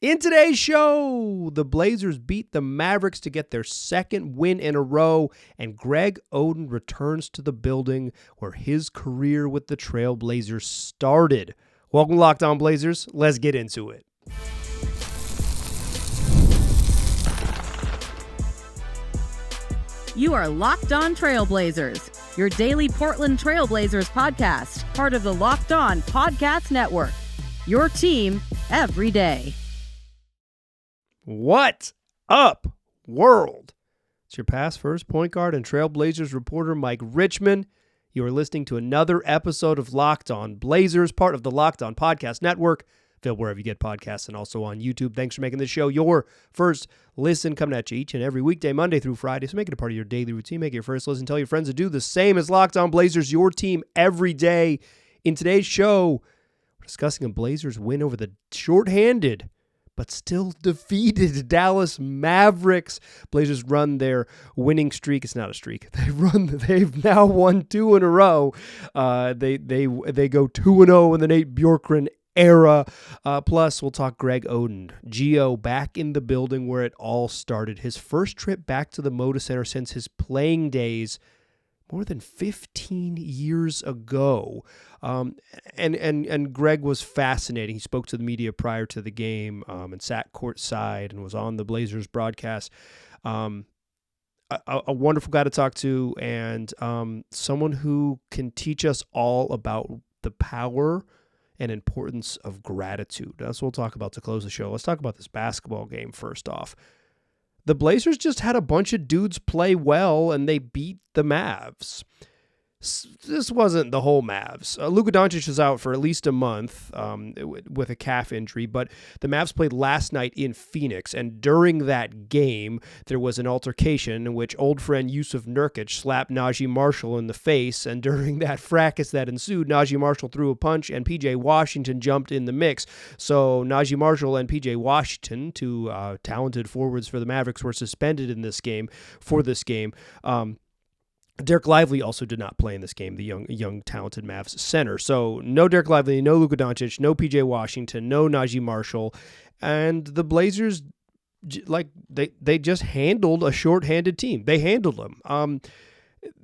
In today's show, the Blazers beat the Mavericks to get their second win in a row, and Greg Oden returns to the building where his career with the Trailblazers started. Welcome to Locked On Blazers. Let's get into it. You are Locked On Trailblazers, your daily Portland Trailblazers podcast, part of the Locked On Podcast Network. Your team every day. What up, world? It's your past first point guard and Trailblazers reporter, Mike Richmond. You are listening to another episode of Locked On Blazers, part of the Locked On Podcast Network, available wherever you get podcasts and also on YouTube. Thanks for making this show your first listen, coming at you each and every weekday, Monday through Friday. So make it a part of your daily routine. Make it your first listen. Tell your friends to do the same as Locked On Blazers, your team every day. In today's show, we're discussing a Blazers win over the shorthanded but still defeated Dallas Mavericks. Blazers run their winning streak. It's not a streak. They've now won 2 in a row. They go 2-0 in the Nate Bjorkgren era. Plus, we'll talk Greg Oden. Gio back in the building where it all started. His first trip back to the Moda Center since his playing days more than 15 years ago. And Greg was fascinating. He spoke to the media prior to the game and sat courtside and was on the Blazers broadcast. A wonderful guy to talk to, and someone who can teach us all about the power and importance of gratitude. That's what we'll talk about to close the show. Let's talk about this basketball game first off. The Blazers just had a bunch of dudes play well, and they beat the Mavs. This wasn't the whole Mavs. Luka Doncic was out for at least a month with a calf injury, but the Mavs played last night in Phoenix, and during that game, there was an altercation in which old friend Yusuf Nurkic slapped Najee Marshall in the face, and during that fracas that ensued, Najee Marshall threw a punch, and P.J. Washington jumped in the mix. So Najee Marshall and P.J. Washington, two talented forwards for the Mavericks, were suspended in this game for this game. Derek Lively also did not play in this game, the young talented Mavs center. So no Derek Lively, no Luka Doncic, no PJ Washington, no Najee Marshall. And the Blazers, they just handled a shorthanded team. They handled them.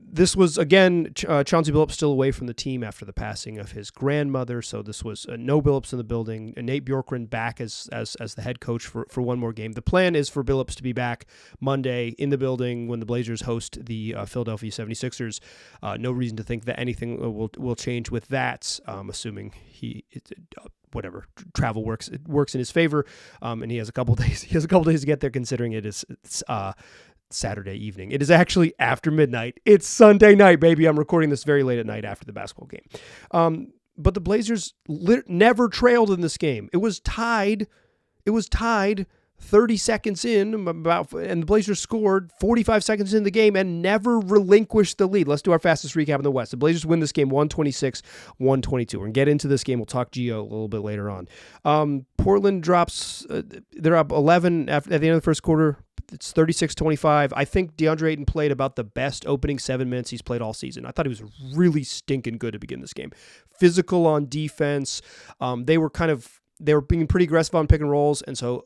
This was, again, Chauncey Billups still away from the team after the passing of his grandmother, so this was no Billups in the building. Nate Bjorkgren back as the head coach for one more game. The plan is for Billups to be back Monday in the building when the Blazers host the Philadelphia 76ers. No reason to think that anything will change with that, assuming whatever travel works in his favor, and he has a couple days. He has a couple days to get there, considering it's Saturday evening. It is actually after midnight. It's Sunday night, baby. I'm recording this very late at night after the basketball game. But the Blazers never trailed in this game. It was tied 30 seconds in, and the Blazers scored 45 seconds in the game and never relinquished the lead. Let's do our fastest recap in the West. The Blazers win this game 126-122. We're going to get into this game. We'll talk Gio a little bit later on. Portland drops, they're up 11 at the end of the first quarter. It's 36-25. I think DeAndre Ayton played about the best opening 7 minutes he's played all season. I thought he was really stinking good to begin this game. Physical on defense. They were being pretty aggressive on pick and rolls, and so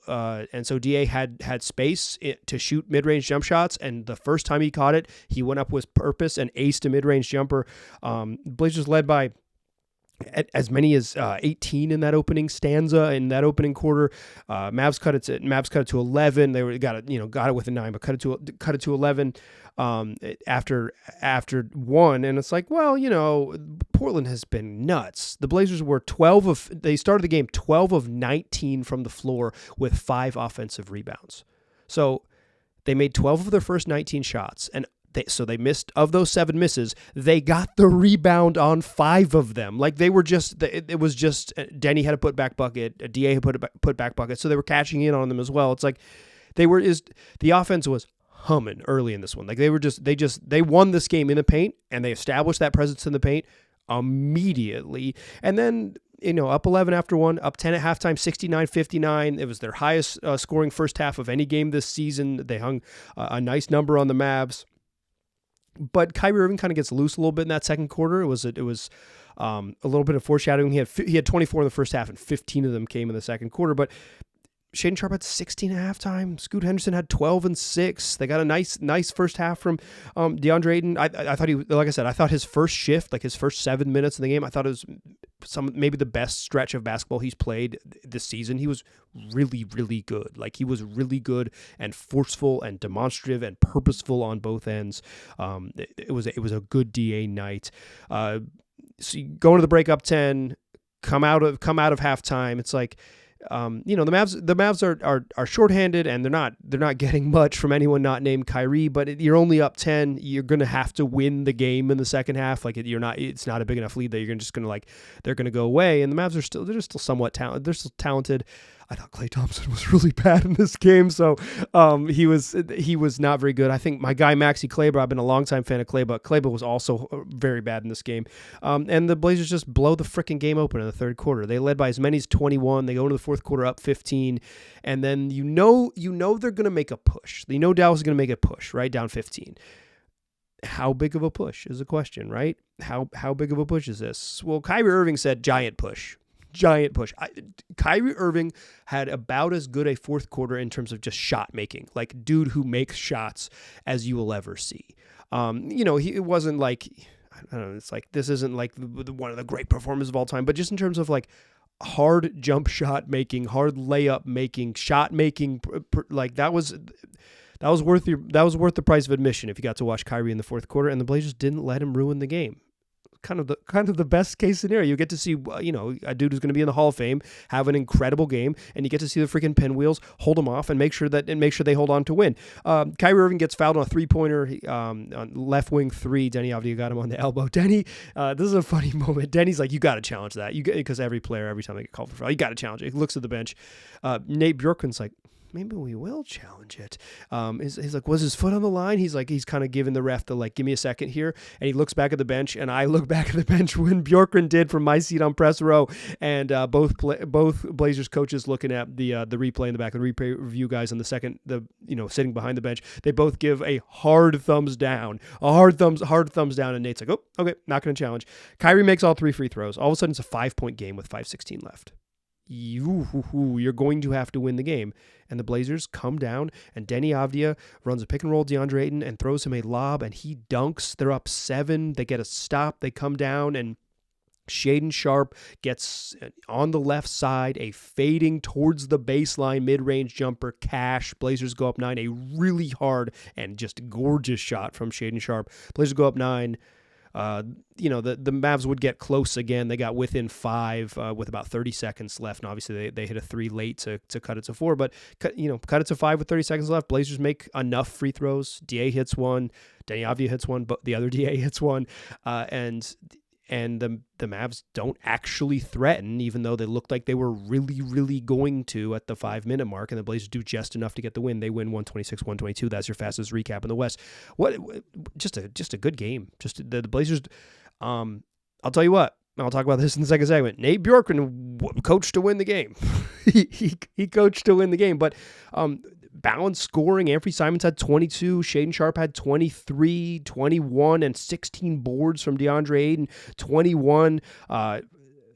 DA had space to shoot mid-range jump shots, and the first time he caught it, he went up with purpose and aced a mid-range jumper. Blazers led by as many as 18 in that opening stanza, in that opening quarter. Mavs cut it to 11. They got it with a 9, but cut it to 11 after 1. And it's like, well, Portland has been nuts. The Blazers were they started the game 12 of 19 from the floor with 5 offensive rebounds. So they made 12 of their first 19 shots, and they missed, of those 7 misses, they got the rebound on 5 of them. Like, they were it was just Denny had a putback bucket, DA had put back bucket, so they were catching in on them as well. It's like the offense was humming early in this one. Like, they won this game in the paint, and they established that presence in the paint immediately. And then, up 11 after 1, up 10 at halftime, 69-59. It was their highest scoring first half of any game this season. They hung a nice number on the Mavs. But Kyrie Irving kind of gets loose a little bit in that second quarter. It was a little bit of foreshadowing. He had 24 in the first half, and 15 of them came in the second quarter. But Shaedon Sharpe had 16 at halftime. Scoot Henderson had 12 and 6. They got a nice first half from DeAndre Ayton. I thought like I said, I thought his first shift, like his first 7 minutes in the game, I thought it was maybe the best stretch of basketball he's played this season. He was really, really good. Like he was really good and forceful and demonstrative and purposeful on both ends. It was a good DA night. So you go into the break up 10, come out of halftime. It's like, the Mavs are shorthanded and they're not getting much from anyone not named Kyrie, but you're only up 10. You're going to have to win the game in the second half. Like it's not a big enough lead that you're just going to they're going to go away. And the Mavs they're still somewhat talented. They're still talented. I thought Klay Thompson was really bad in this game, so he was not very good. I think my guy Maxi Kleber, I've been a longtime fan of Kleber. Kleber was also very bad in this game, and the Blazers just blow the freaking game open in the third quarter. They led by as many as 21. They go into the fourth quarter up 15, and then you know they're going to make a push. You know Dallas is going to make a push, right, down 15. How big of a push is the question, right? How big of a push is this? Well, Kyrie Irving said giant push. Kyrie Irving had about as good a fourth quarter in terms of just shot making, like dude who makes shots as you will ever see. It wasn't like, I don't know, it's like, this isn't like one of the great performers of all time, but just in terms of like hard jump shot making, hard layup making, shot making, like that was worth the price of admission if you got to watch Kyrie in the fourth quarter, and the Blazers didn't let him ruin the game. Kind of the best case scenario. You get to see, a dude who's going to be in the Hall of Fame have an incredible game, and you get to see the freaking pinwheels hold them off and make sure they hold on to win. Kyrie Irving gets fouled on a 3-pointer on left wing 3. Denny Avdia got him on the elbow. Denny, this is a funny moment. Denny's like, you got to challenge that, because every player, every time they get called for foul, you got to challenge it. He looks at the bench. Nate Bjorkgren's like, maybe we will challenge it. He's like, was his foot on the line? He's kind of giving the ref the give me a second here. And he looks back at the bench, and I look back at the bench when Bjorkgren did from my seat on press row. And both Blazers coaches looking at the replay in the back, the replay review guys on the second, sitting behind the bench, they both give a hard thumbs down, hard thumbs down. And Nate's like, oh, okay, not going to challenge. Kyrie makes all 3 free throws. All of a sudden, it's a 5-point game with 5:16 left. You're going to have to win the game. And the Blazers come down, and Denny Avdia runs a pick and roll DeAndre Ayton and throws him a lob, and he dunks. They're up 7. They get a stop. They come down, and Shaedon Sharpe gets on the left side a fading towards the baseline mid-range jumper cash. Blazers go up 9. A really hard and just gorgeous shot from Shaedon Sharpe. Blazers go up 9. The Mavs would get close again. They got within 5 with about 30 seconds left, and obviously they hit a 3 late to cut it to 4. But cut it to 5 with 30 seconds left. Blazers make enough free throws. Da hits one, Denny Avdia hits one, but the other Da hits one, and the Mavs don't actually threaten, even though they looked like they were really, really going to at the 5-minute mark, and the Blazers do just enough to get the win. They win 126-122. That's your fastest recap in the West. Just a good game. Just the Blazers. I'll tell you what. I'll talk about this in the second segment. Nate Bjorkgren coached to win the game. he coached to win the game, but balanced scoring. Anthony Simons had 22. Shaedon Sharpe had 23, 21, and 16 boards from DeAndre Ayton. 21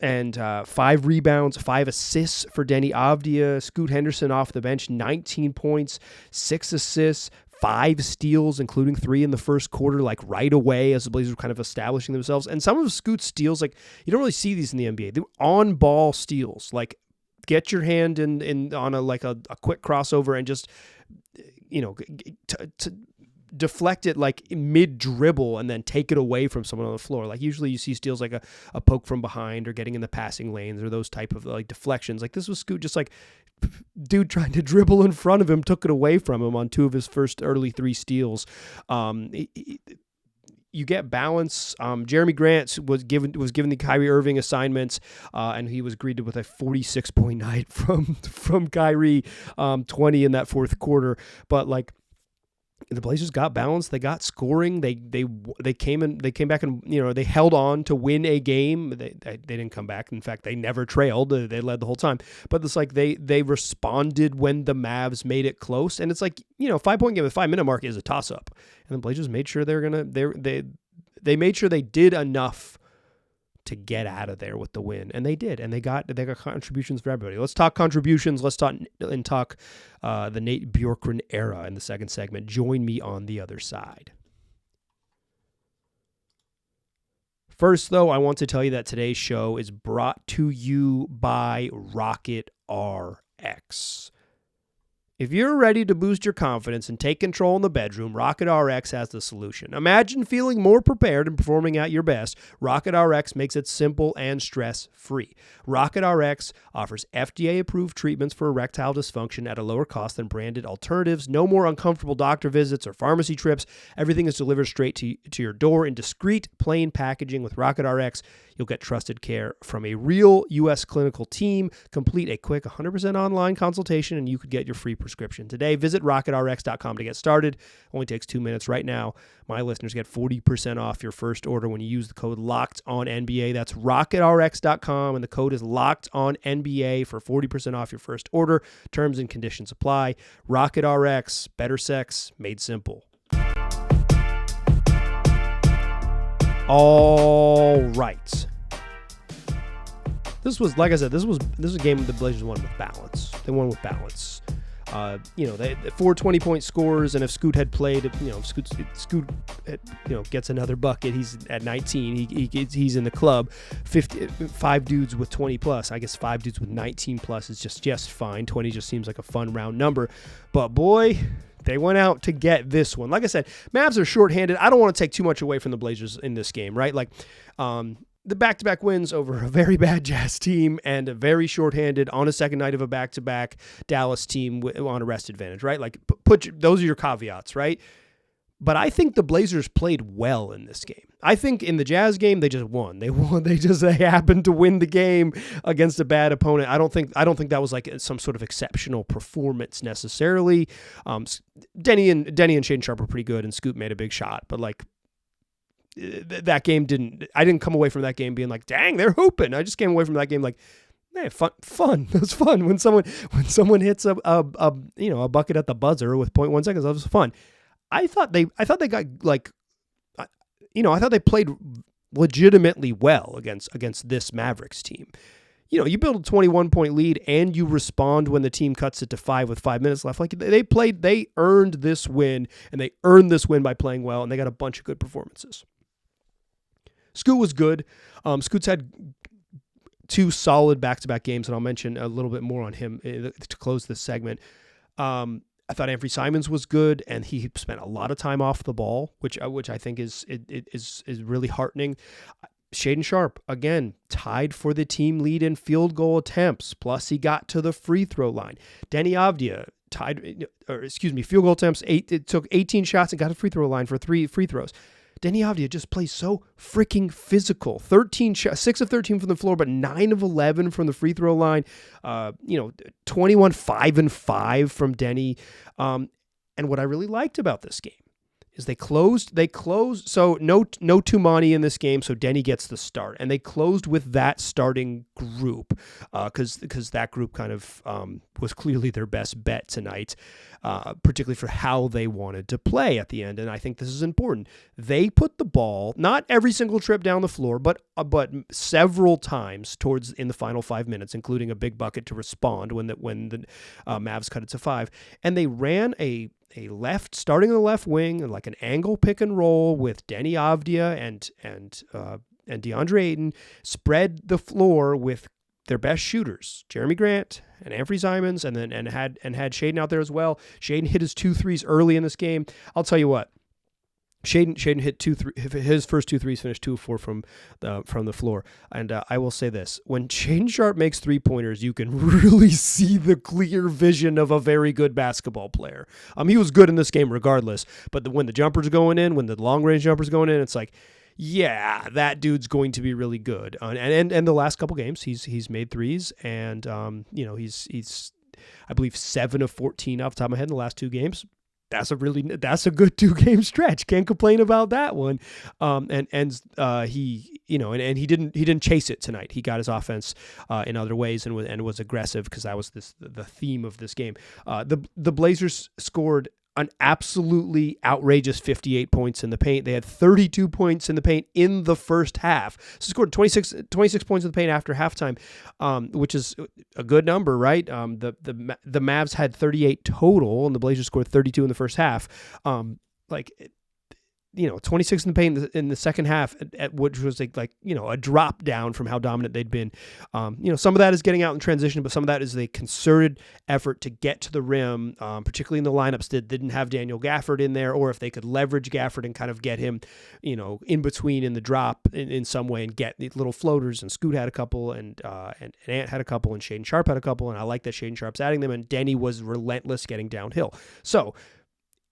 and 5 rebounds, 5 assists for Denny Avdia. Scoot Henderson off the bench, 19 points, 6 assists. 5 steals, including 3 in the first quarter, right away as the Blazers were kind of establishing themselves. And some of Scoot's steals, you don't really see these in the NBA. They were on-ball steals, get your hand on a quick crossover and just, to deflect it mid-dribble and then take it away from someone on the floor. Usually you see steals a poke from behind or getting in the passing lanes or those type of deflections. This was Scoot just dude trying to dribble in front of him, took it away from him on 2 of his first early 3 steals. You get balance. Jeremy Grant was given the Kyrie Irving assignments, and he was greeted with a 46-point night from Kyrie, 20 in that fourth quarter. But the Blazers got balance. They got scoring. They came back and they held on to win a game. They didn't come back. In fact, they never trailed. They led the whole time. But it's they responded when the Mavs made it close. And it's 5-point game with 5-minute mark is a toss up. And the Blazers made sure they made sure they did enough to get out of there with the win, and they did, and they got contributions for everybody. Let's talk contributions. Let's talk the Nate Bjorkgren era in the second segment. Join me on the other side. First, though, I want to tell you that today's show is brought to you by Rocket RX. If you're ready to boost your confidence and take control in the bedroom, Rocket RX has the solution. Imagine feeling more prepared and performing at your best. Rocket RX makes it simple and stress-free. Rocket RX offers FDA-approved treatments for erectile dysfunction at a lower cost than branded alternatives. No more uncomfortable doctor visits or pharmacy trips. Everything is delivered straight to your door in discreet, plain packaging. With Rocket RX, you'll get trusted care from a real U.S. clinical team. Complete a quick 100% online consultation, and you could get your free prescription today. Visit rocketrx.com to get started. Only takes 2 minutes right now. My listeners get 40% off your first order when you use the code LOCKEDONNBA. That's rocketrx.com, and the code is LOCKEDONNBA for 40% off your first order. Terms and conditions apply. Rocket RX, better sex made simple. All right. This was, like I said, this was a game the Blazers won with balance. They won with balance. They 4 20-point scores, and if Scoot had played, if Scoot gets another bucket, he's at 19. He's in the club. 5 dudes with 20 plus. I guess 5 dudes with 19 plus is just fine. 20 just seems like a fun round number. But boy, they went out to get this one. Like I said, Mavs are shorthanded. I don't want to take too much away from the Blazers in this game, right? The back-to-back wins over a very bad Jazz team and a very shorthanded on a second night of a back-to-back Dallas team on a rest advantage, right? Those are your caveats, right? But I think the Blazers played well in this game. I think in the Jazz game, they just won. They happened to win the game against a bad opponent. I don't think that was like some sort of exceptional performance necessarily. Denny and Shaedon Sharpe were pretty good, and Scoot made a big shot, but that game I didn't come away from that game being like, dang, they're hooping. I just came away from that game like, hey, fun. It was fun when someone hits a bucket at the buzzer with 0.1 seconds. That was fun. I thought they got I thought they played legitimately well against this Mavericks team. You build a 21-point lead and you respond when the team cuts it to 5 with 5 minutes left. They earned this win, and they earned this win by playing well, and they got a bunch of good performances. Scoot was good. Scoot's had 2 solid back-to-back games, and I'll mention a little bit more on him to close this segment. I thought Anthony Simons was good, and he spent a lot of time off the ball, which I think is really heartening. Shaedon Sharpe, again, tied for the team lead in field goal attempts, plus he got to the free throw line. Deni Avdija field goal attempts, it took 18 shots and got a free throw line for 3 free throws. Deni Avdija just plays so freaking physical. 6 of 13 from the floor, but 9 of 11 from the free throw line. 21, 5 and 5 from Deni. And what I really liked about this game is they closed. So no Tumani in this game, so Deni gets the start, and they closed with that starting group because that group kind of was clearly their best bet tonight, particularly for how they wanted to play at the end. And I think this is important. They put the ball, not every single trip down the floor, but several times in the final 5 minutes, including a big bucket to respond when the Mavs cut it to 5, and they ran a starting in the left wing, like an angle pick and roll with Deni Avdija and DeAndre Ayton, spread the floor with their best shooters, Jeremy Grant and Anthony Simons, and had Shaedon out there as well. Shaedon hit his 2 threes early in this game. I'll tell you what, Shaedon hit his first 2 threes, finished 2 of 4 from the floor. And I will say this: when Shaedon Sharpe makes 3-pointers, you can really see the clear vision of a very good basketball player. He was good in this game regardless, but when the jumper's going in, when the long range jumper's going in, it's like, yeah, that dude's going to be really good. And the last couple games, he's made threes, and he's I believe 7 of 14 off the top of my head in the last 2 games. That's a good 2-game stretch. Can't complain about that one. He didn't chase it tonight. He got his offense in other ways and was aggressive, because that was the theme of this game. The Blazers scored an absolutely outrageous 58 points in the paint. They had 32 points in the paint in the first half. So scored 26 points in the paint after halftime, which is a good number, right? The Mavs had 38 total, and the Blazers scored 32 in the first half. 26 in the paint in the second half, which was like a drop down from how dominant they'd been. Some of that is getting out in transition, but some of that is a concerted effort to get to the rim, particularly in the lineups that didn't have Daniel Gafford in there, or if they could leverage Gafford and kind of get him, in between in the drop in some way and get the little floaters. And Scoot had a couple, and Ant had a couple, and Shaedon Sharpe had a couple, and I like that Shaedon Sharpe's adding them, and Denny was relentless getting downhill. So,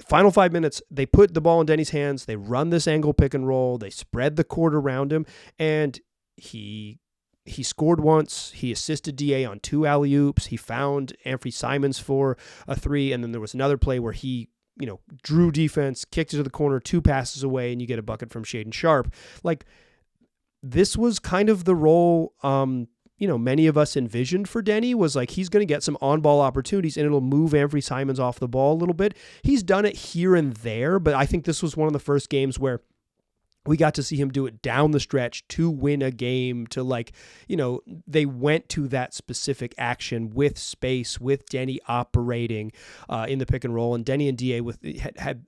final 5 minutes, they put the ball in Denny's hands. They run this angle pick and roll. They spread the court around him, and he scored once. He assisted DA on 2 alley-oops. He found Anfernee Simons for a 3, and then there was another play where he drew defense, kicked it to the corner, 2 passes away, and you get a bucket from Shaedon Sharpe. Like, this was kind of the role many of us envisioned for Denny, was like he's going to get some on-ball opportunities and it'll move Anfernee Simons off the ball a little bit. He's done it here and there, but I think this was one of the first games where we got to see him do it down the stretch to win a game, to they went to that specific action with space, with Denny operating in the pick and roll, and Denny and DA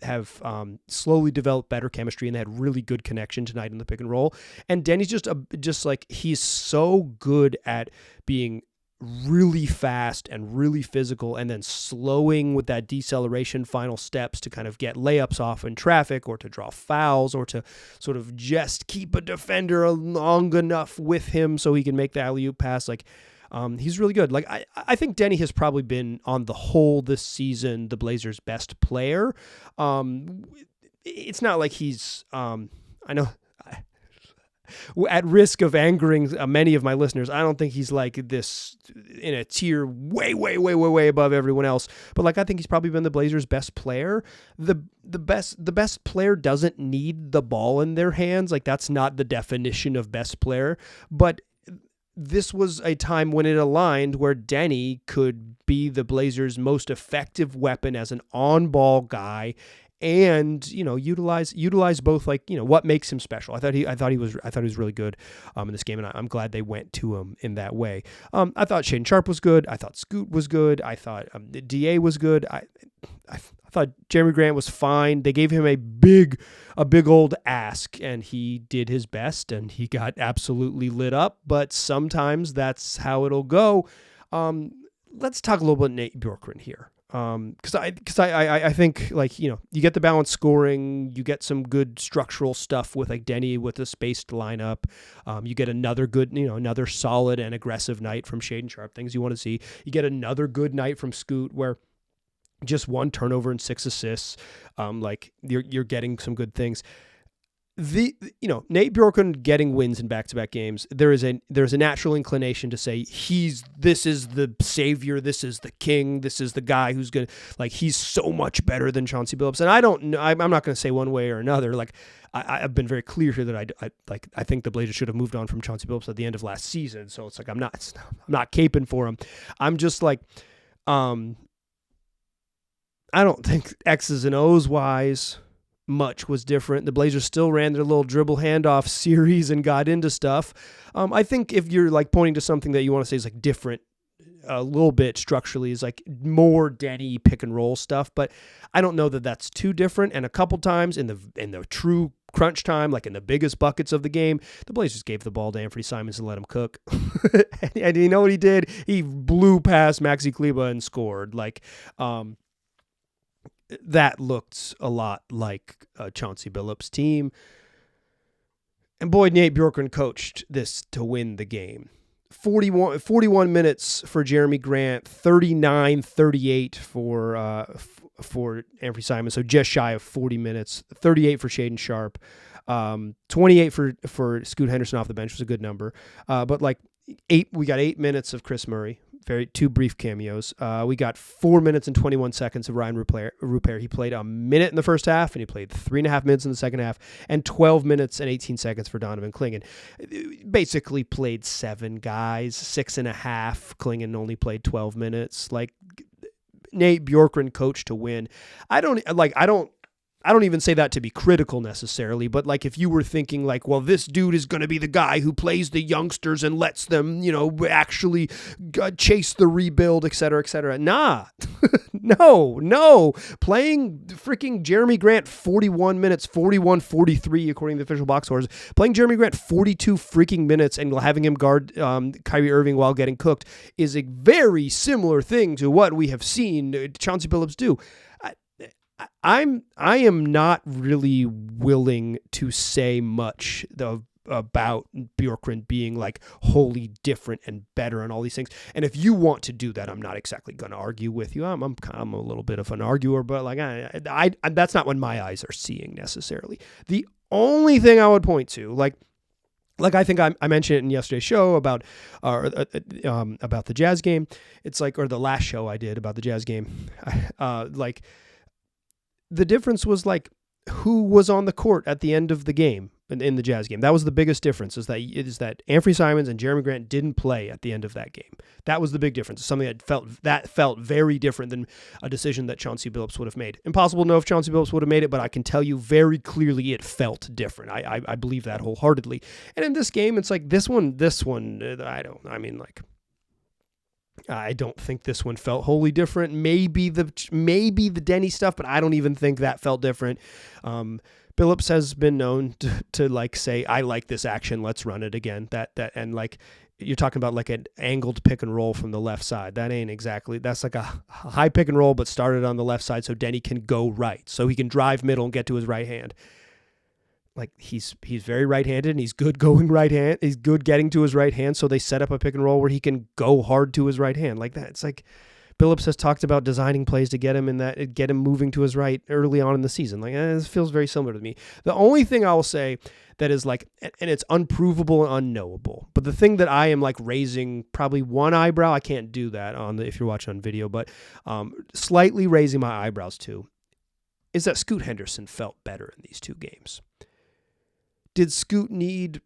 have slowly developed better chemistry, and they had really good connection tonight in the pick and roll. And Denny's he's so good at being really fast and really physical, and then slowing with that deceleration final steps to kind of get layups off in traffic, or to draw fouls, or to sort of just keep a defender long enough with him so he can make the alley-oop pass. He's really good. I think Denny has probably been, on the whole this season, the Blazers' best player. It's not like he's I know, at risk of angering many of my listeners, I don't think he's like this in a tier way above everyone else. But I think he's probably been the Blazers' best player. The best player doesn't need the ball in their hands. That's not the definition of best player. But this was a time when it aligned where Denny could be the Blazers' most effective weapon as an on-ball guy, and utilize both what makes him special. I thought he was really good in this game, and I'm glad they went to him in that way. I thought Shaedon Sharpe was good. I thought Scoot was good. I thought DA was good. I thought Jeremy Grant was fine. They gave him a big old ask, and he did his best, and he got absolutely lit up. But sometimes that's how it'll go. Let's talk a little bit Nate Bjorkgren here. Because I think you get the balanced scoring, you get some good structural stuff with Denny with a spaced lineup. You get another good, another solid and aggressive night from Shaedon Sharpe, things you want to see. You get another good night from Scoot where just 1 turnover and 6 assists. You're getting some good things. Nate Bjorkgren getting wins in back-to-back games, there's a natural inclination to say this is the savior, this is the king, this is the guy who's gonna he's so much better than Chauncey Billups. And I don't know, I'm not going to say one way or another. I've been very clear here that I think the Blazers should have moved on from Chauncey Billups at the end of last season. So it's I'm not caping for him. I'm just I don't think X's and O's wise much was different. The Blazers still ran their little dribble handoff series and got into stuff. I think if you're pointing to something that you want to say is different a little bit structurally, is more Denny pick and roll stuff, but I don't know that that's too different. And a couple times in the true crunch time, in the biggest buckets of the game, the Blazers gave the ball to Anfernee Simons and let him cook. And you know what he did? He blew past Maxi Kleber and scored. That looked a lot like a Chauncey Billups team. And boy, Nate Bjorkgren coached this to win the game. 41 minutes for Jeremy Grant, 39-38 for Anfernee Simons, so just shy of 40 minutes. 38 for Shaedon Sharpe, 28 for Scoot Henderson off the bench was a good number. But we got 8 minutes of Chris Murray. 2 brief cameos. We got 4 minutes and 21 seconds of Ryan Rupert. He played a minute in the first half, and he played 3.5 minutes in the second half, and 12 minutes and 18 seconds for Donovan Clingan. Basically played 7 guys, 6.5. Clingan only played 12 minutes. Nate Bjorkgren coach to win. I don't even say that to be critical necessarily, but like if you were thinking like, well, this dude is going to be the guy who plays the youngsters and lets them, actually chase the rebuild, et cetera, et cetera. Nah, no. Playing freaking Jeremy Grant 41 minutes, 41-43 according to the official box scores, playing Jeremy Grant 42 freaking minutes and having him guard Kyrie Irving while getting cooked is a very similar thing to what we have seen Chauncey Billups do. I am not really willing to say much about Bjorkgren being like wholly different and better and all these things. And if you want to do that, I'm not exactly going to argue with you. I'm a little bit of an arguer, but like I that's not what my eyes are seeing necessarily. The only thing I would point to, like I think I mentioned it in yesterday's show about the Jazz game. It's like, or the last show I did about the Jazz game, the difference was like who was on the court at the end of the game in the Jazz game. That was the biggest difference, is that Anthony Simons and Jeremy Grant didn't play at the end of that game. That was the big difference. It's something that felt very different than a decision that Chauncey Billups would have made. Impossible to know if Chauncey Billups would have made it, but I can tell you very clearly it felt different. I believe that wholeheartedly. And in this game, it's like this one, I don't think this one felt wholly different. Maybe the Denny stuff, but I don't even think that felt different. Billups has been known to like say, I like this action, let's run it again. And like you're talking about like an angled pick and roll from the left side. That's like a high pick and roll, but started on the left side so Denny can go right, so he can drive middle and get to his right hand. Like he's very right-handed and he's good going right hand. He's good getting to his right hand. So they set up a pick and roll where he can go hard to his right hand like that. It's like Billups has talked about designing plays to get him moving to his right early on in the season. Like this feels very similar to me. The only thing I will say that is like, and it's unprovable and unknowable, but the thing that I am like raising probably one eyebrow, I can't do that if you're watching on video, but slightly raising my eyebrows to, is that Scoot Henderson felt better in these two games. Did Scoot need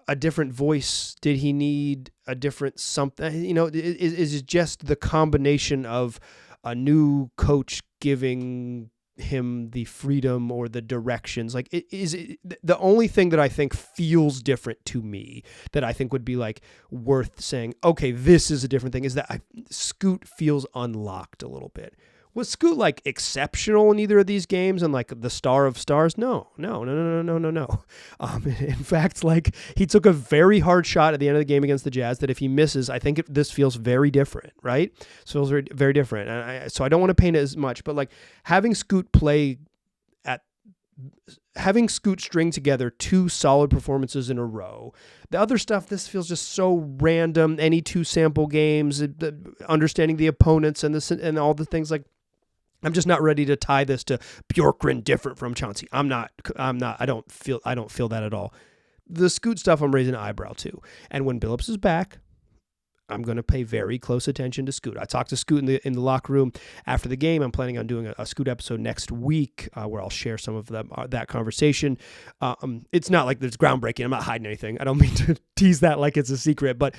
a different voice? Did he need a different something? Is it just the combination of a new coach giving him the freedom or the directions? Like, is it the only thing that I think feels different to me that I think would be like worth saying, okay, this is a different thing, is that Scoot feels unlocked a little bit. Was Scoot like exceptional in either of these games and like the star of stars? No. In fact, like he took a very hard shot at the end of the game against the Jazz that if he misses, I think this feels very different, right? It feels very, very different. And so I don't want to paint it as much, but like having Scoot string together two solid performances in a row. The other stuff, this feels just so random. Any two sample games, understanding the opponents and all the things like. I'm just not ready to tie this to Bjorkgren different from Chauncey. I don't feel that at all. The Scoot stuff I'm raising an eyebrow to. And when Billups is back, I'm going to pay very close attention to Scoot. I talked to Scoot in the locker room after the game. I'm planning on doing a Scoot episode next week where I'll share some of that conversation. It's not like it's groundbreaking. I'm not hiding anything. I don't mean to tease that like it's a secret, but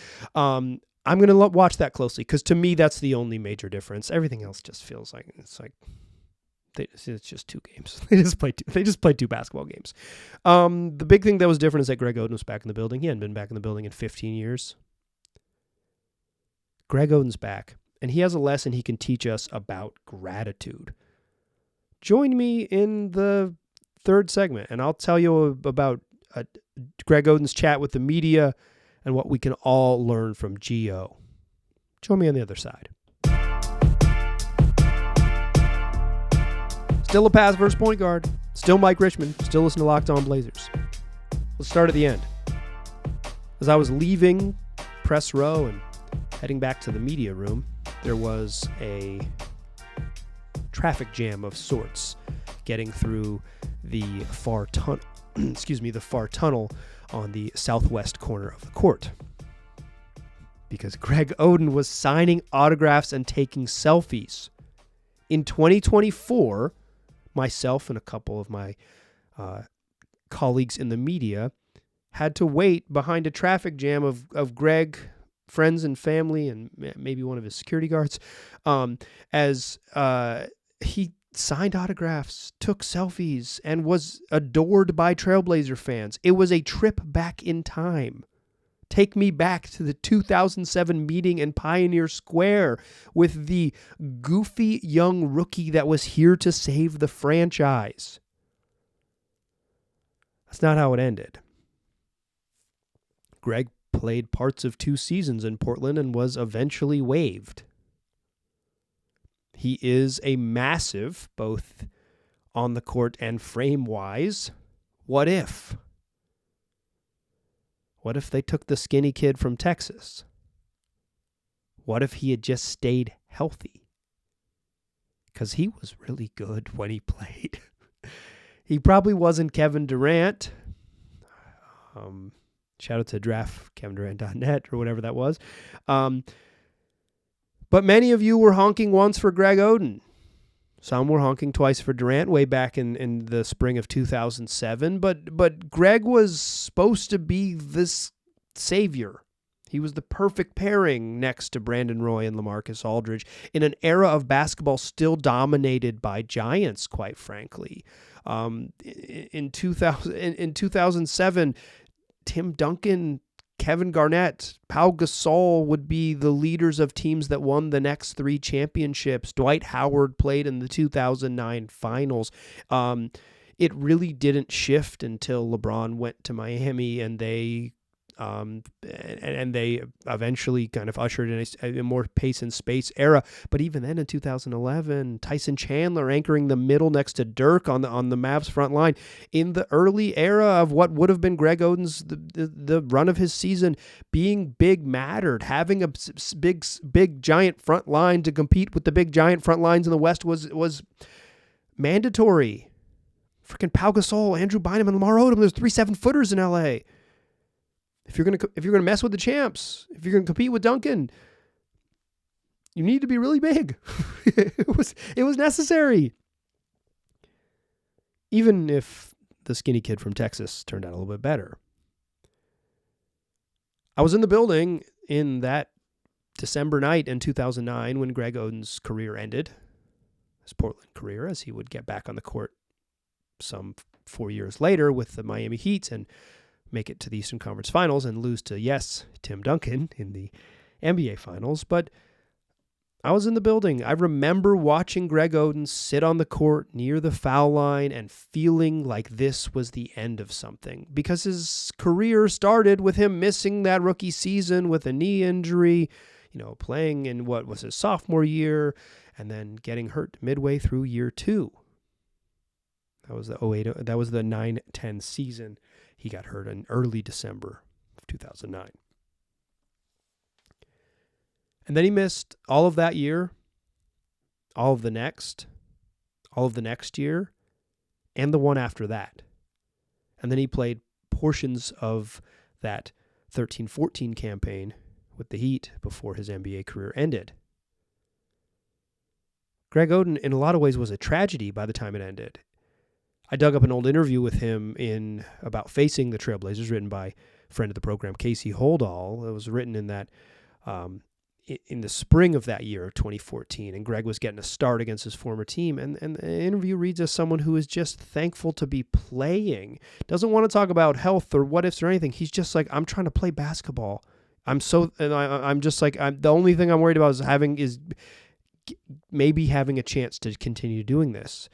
I'm going to watch that closely because to me, that's the only major difference. Everything else just feels like it's just two games. They just played two basketball games. The big thing that was different is that Greg Oden was back in the building. He hadn't been back in the building in 15 years. Greg Oden's back, and he has a lesson he can teach us about gratitude. Join me in the third segment, and I'll tell you about Greg Oden's chat with the media and what we can all learn from G.O. Join me on the other side. Still a pass versus point guard. Still Mike Richmond. Still listen to Locked On Blazers. Let's start at the end. As I was leaving press row and heading back to the media room, there was a traffic jam of sorts getting through the far tunnel. The far tunnel on the southwest corner of the court. Because Greg Oden was signing autographs and taking selfies. In 2024, myself and a couple of my colleagues in the media had to wait behind a traffic jam of Greg friends and family and maybe one of his security guards, as he signed autographs, took selfies, and was adored by Trailblazer fans. It was a trip back in time. Take me back to the 2007 meeting in Pioneer Square with the goofy young rookie that was here to save the franchise. That's not how it ended. Greg played parts of 2 seasons in Portland and was eventually waived. He is a massive, both on the court and frame-wise, what if? What if they took the skinny kid from Texas? What if he had just stayed healthy? Because he was really good when he played. He probably wasn't Kevin Durant. Shout out to draftKevinDurant.net or whatever that was. But many of you were honking once for Greg Oden. Some were honking twice for Durant way back in the spring of 2007. But Greg was supposed to be this savior. He was the perfect pairing next to Brandon Roy and LaMarcus Aldridge in an era of basketball still dominated by giants, quite frankly. In 2007, Tim Duncan, Kevin Garnett, Pau Gasol would be the leaders of teams that won the next 3 championships. Dwight Howard played in the 2009 finals. It really didn't shift until LeBron went to Miami and they eventually kind of ushered in a more pace and space era. But even then in 2011, Tyson Chandler anchoring the middle next to Dirk on the Mavs front line in the early era of what would have been Greg Oden's the run of his season. Being big mattered. Having a big giant front line to compete with the big giant front lines in the West was mandatory. Freaking Pau Gasol, Andrew Bynum, and Lamar Odom. There's 3 7-footers in LA. If you're gonna mess with the champs, if you're gonna compete with Duncan, you need to be really big. It was necessary. Even if the skinny kid from Texas turned out a little bit better. I was in the building in that December night in 2009 when Greg Oden's career ended, his Portland career, as he would get back on the court some 4 years later with the Miami Heat and make it to the Eastern Conference Finals and lose to, yes, Tim Duncan in the NBA Finals. But I was in the building. I remember watching Greg Oden sit on the court near the foul line and feeling like this was the end of something, because his career started with him missing that rookie season with a knee injury, playing in what was his sophomore year and then getting hurt midway through year 2. That was the 9-10 season. He got hurt in early December of 2009. And then he missed all of that year, all of the next year, and the one after that. And then he played portions of that 13-14 campaign with the Heat before his NBA career ended. Greg Oden, in a lot of ways, was a tragedy by the time it ended. I dug up an old interview with him about facing the Trailblazers, written by a friend of the program, Casey Holdall. It was written in that in the spring of that year, 2014, and Greg was getting a start against his former team. And the interview reads as someone who is just thankful to be playing. Doesn't want to talk about health or what ifs or anything. He's just like, I'm trying to play basketball. I'm the only thing I'm worried about is maybe having a chance to continue doing this.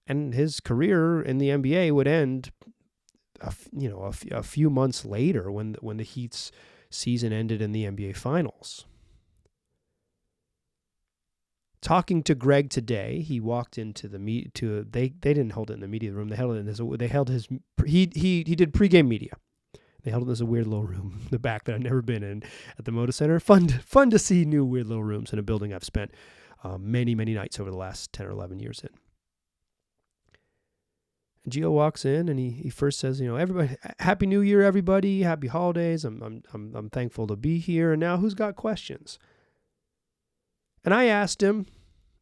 And his career in the NBA would end, a few months later when the Heat's season ended in the NBA Finals. Talking to Greg today, he walked into the they didn't hold it in the media room. He did pregame media. They held it in this weird little room in the back that I've never been in at the Moda Center. Fun to see new weird little rooms in a building I've spent many nights over the last 10 or 11 years in. And Gio walks in and he first says, everybody, Happy New Year, everybody, Happy Holidays. I'm thankful to be here. And now, who's got questions? And I asked him.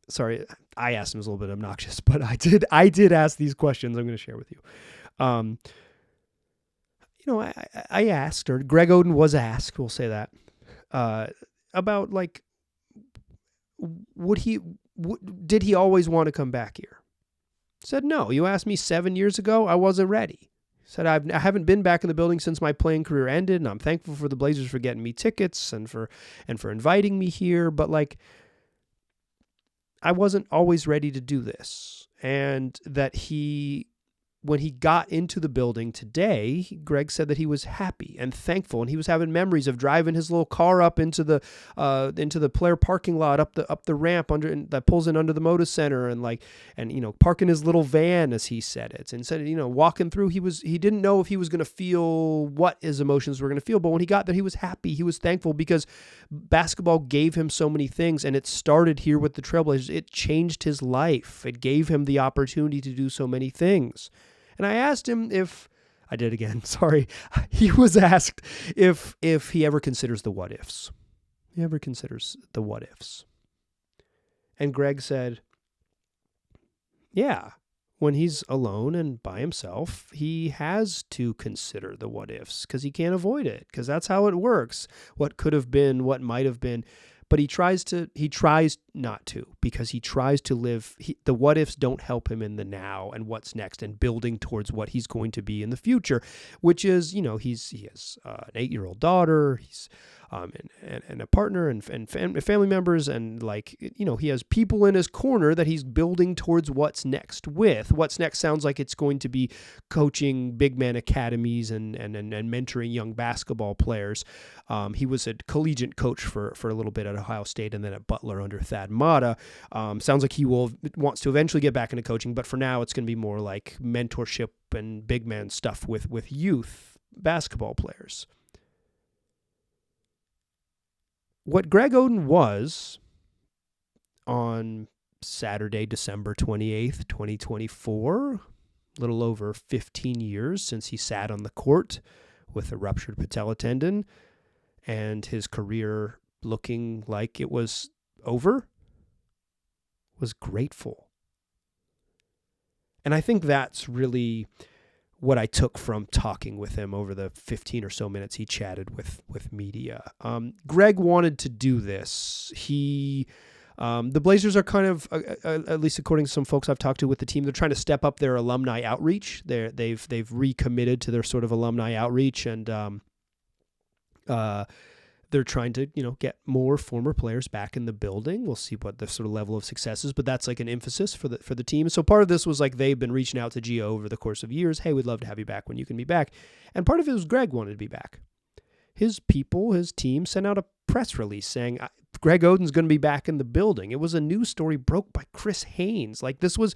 Sorry, I asked him, is a little bit obnoxious, but I did ask these questions I'm going to share with you. I asked, or Greg Oden was asked, we'll say that, about like, did he always want to come back here? Said, no. You asked me 7 years ago, I wasn't ready. Said, I haven't been back in the building since my playing career ended, and I'm thankful for the Blazers for getting me tickets and for inviting me here, but like, I wasn't always ready to do this. And that when he got into the building today, Greg said that he was happy and thankful, and he was having memories of driving his little car up into the player parking lot, up the ramp that pulls in under the Moda Center, and parking his little van, as he said it, and said, walking through, he didn't know if he was going to feel what his emotions were going to feel, but when he got there, he was happy, he was thankful, because basketball gave him so many things, and it started here with the Trailblazers. It changed his life. It gave him the opportunity to do so many things. And I asked him I did again, sorry. He was asked if he ever considers the what ifs. He ever considers the what ifs. And Greg said, yeah, when he's alone and by himself, he has to consider the what ifs because he can't avoid it, because that's how it works. What could have been, what might have been. But he tries not to, because he tries to live. The what ifs don't help him in the now and what's next and building towards what he's going to be in the future, which is, he has an 8-year-old daughter. He's and a partner and family members, and he has people in his corner that he's building towards what's next with. What's next sounds like it's going to be coaching big man academies and mentoring young basketball players. He was a collegiate coach for a little bit at Ohio State and then at Butler under Thad Matta. Sounds like he wants to eventually get back into coaching, but for now it's going to be more like mentorship and big man stuff with youth basketball players. What Greg Oden was on Saturday, December 28th, 2024, a little over 15 years since he sat on the court with a ruptured patella tendon and his career looking like it was over, was grateful. And I think that's really what I took from talking with him over the 15 or so minutes he chatted with media. Greg wanted to do this. The Blazers are kind of, at least according to some folks I've talked to with the team, they're trying to step up their alumni outreach. They've recommitted to their sort of alumni outreach, and they're trying to, get more former players back in the building. We'll see what the sort of level of success is, but that's like an emphasis for the team. So part of this was like they've been reaching out to Gio over the course of years. Hey, we'd love to have you back when you can be back. And part of it was Greg wanted to be back. His people, his team sent out a press release saying Greg Oden's going to be back in the building. It was a news story broke by Chris Haynes. Like this was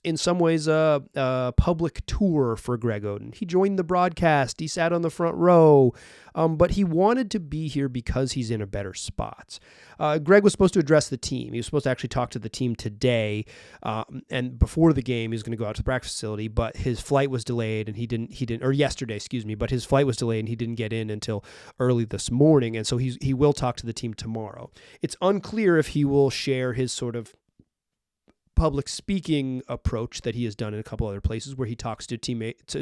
in some ways a public tour for Greg Oden. He joined the broadcast. He sat on the front row, but he wanted to be here because he's in a better spot. Greg was supposed to address the team. He was supposed to actually talk to the team today, and before the game, he was going to go out to the practice facility, but his flight was delayed, and he didn't, or yesterday, but his flight was delayed, and he didn't get in until early this morning, and so he will talk to the team tomorrow. It's unclear if he will share his sort of public speaking approach that he has done in a couple other places where he talks to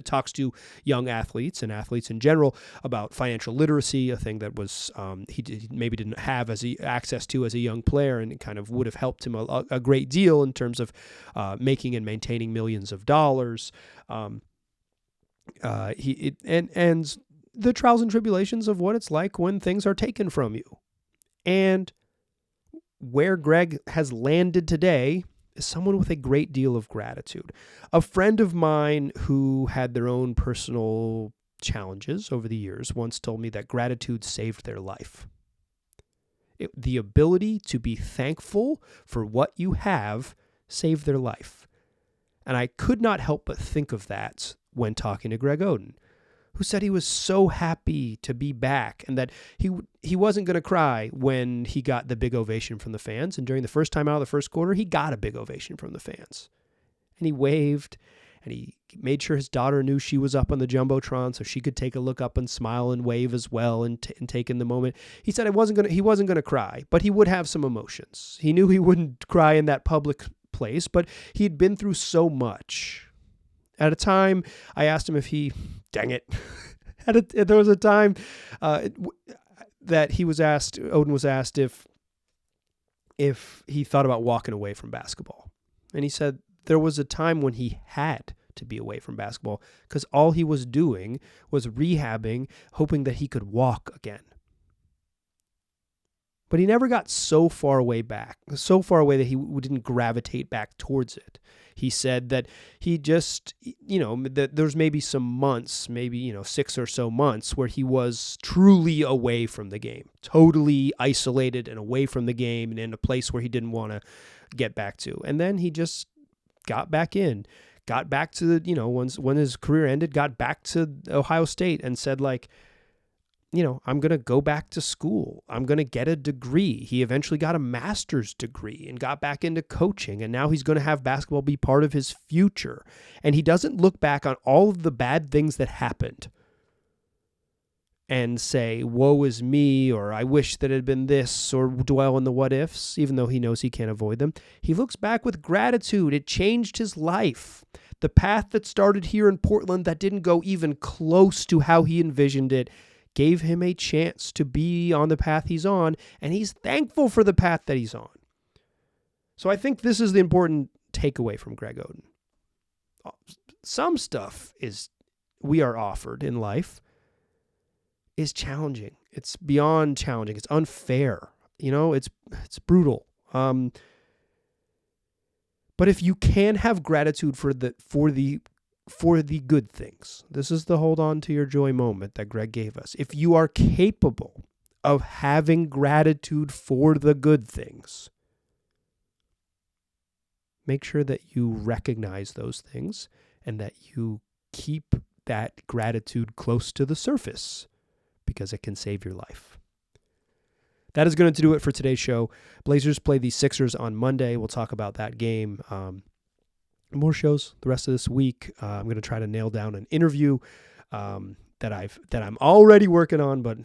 talks to young athletes and athletes in general about financial literacy, a thing that was he maybe didn't have access to as a young player, and it kind of would have helped him a great deal in terms of making and maintaining millions of dollars. And the trials and tribulations of what it's like when things are taken from you. And where Greg has landed today is someone with a great deal of gratitude. A friend of mine who had their own personal challenges over the years once told me that gratitude saved their life. The ability to be thankful for what you have saved their life. And I could not help but think of that when talking to Greg Oden, who said he was so happy to be back and that he wasn't going to cry when he got the big ovation from the fans. And during the first time out of the first quarter, he got a big ovation from the fans. And he waved, and he made sure his daughter knew she was up on the Jumbotron so she could take a look up and smile and wave as well and take in the moment. He said he wasn't going to cry, but he would have some emotions. He knew he wouldn't cry in that public place, but he'd been through so much. At a time, I asked him if he, dang it, there was a time that Oden was asked if he thought about walking away from basketball. And he said there was a time when he had to be away from basketball because all he was doing was rehabbing, hoping that he could walk again. But he never got so far away that he didn't gravitate back towards it. He said that he just, that there's maybe some months, 6 or so months where he was truly away from the game, totally isolated and away from the game and in a place where he didn't want to get back to. And then he just got back in, got back to when his career ended, got back to Ohio State and said I'm going to go back to school. I'm going to get a degree. He eventually got a master's degree and got back into coaching. And now he's going to have basketball be part of his future. And he doesn't look back on all of the bad things that happened and say, woe is me, or I wish that it had been this, or dwell in the what ifs, even though he knows he can't avoid them. He looks back with gratitude. It changed his life. The path that started here in Portland that didn't go even close to how he envisioned it gave him a chance to be on the path he's on, and he's thankful for the path that he's on. So I think this is the important takeaway from Greg Oden. Some stuff we are offered in life is challenging. It's beyond challenging. It's unfair. It's brutal. But if you can have gratitude for the good things. This is the hold on to your joy moment that Greg gave us. If you are capable of having gratitude for the good things, make sure that you recognize those things and that you keep that gratitude close to the surface because it can save your life. That is going to do it for today's show. Blazers play the Sixers on Monday. We'll talk about that game. More shows the rest of this week. I'm going to try to nail down an interview that I'm already working on, but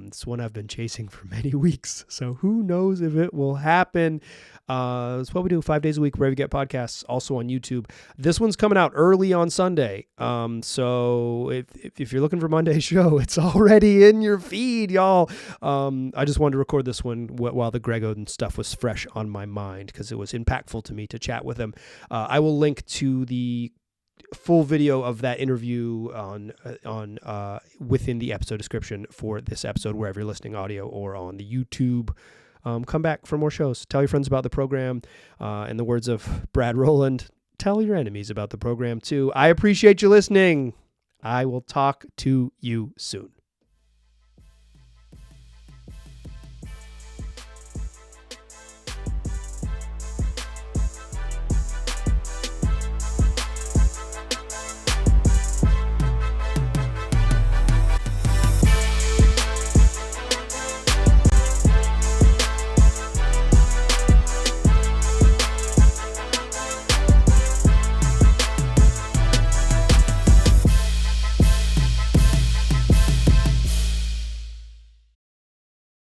it's one I've been chasing for many weeks. So who knows if it will happen. It's what we do 5 days a week wherever you get podcasts, also on YouTube. This one's coming out early on Sunday. So if you're looking for Monday's show, it's already in your feed, y'all. I just wanted to record this one while the Greg Oden stuff was fresh on my mind because it was impactful to me to chat with him. I will link to the full video of that interview on within the episode description for this episode, wherever you're listening audio or on the YouTube. Come back for more shows. Tell your friends about the program. In the words of Brad Rowland, tell your enemies about the program too. I appreciate you listening. I will talk to you soon.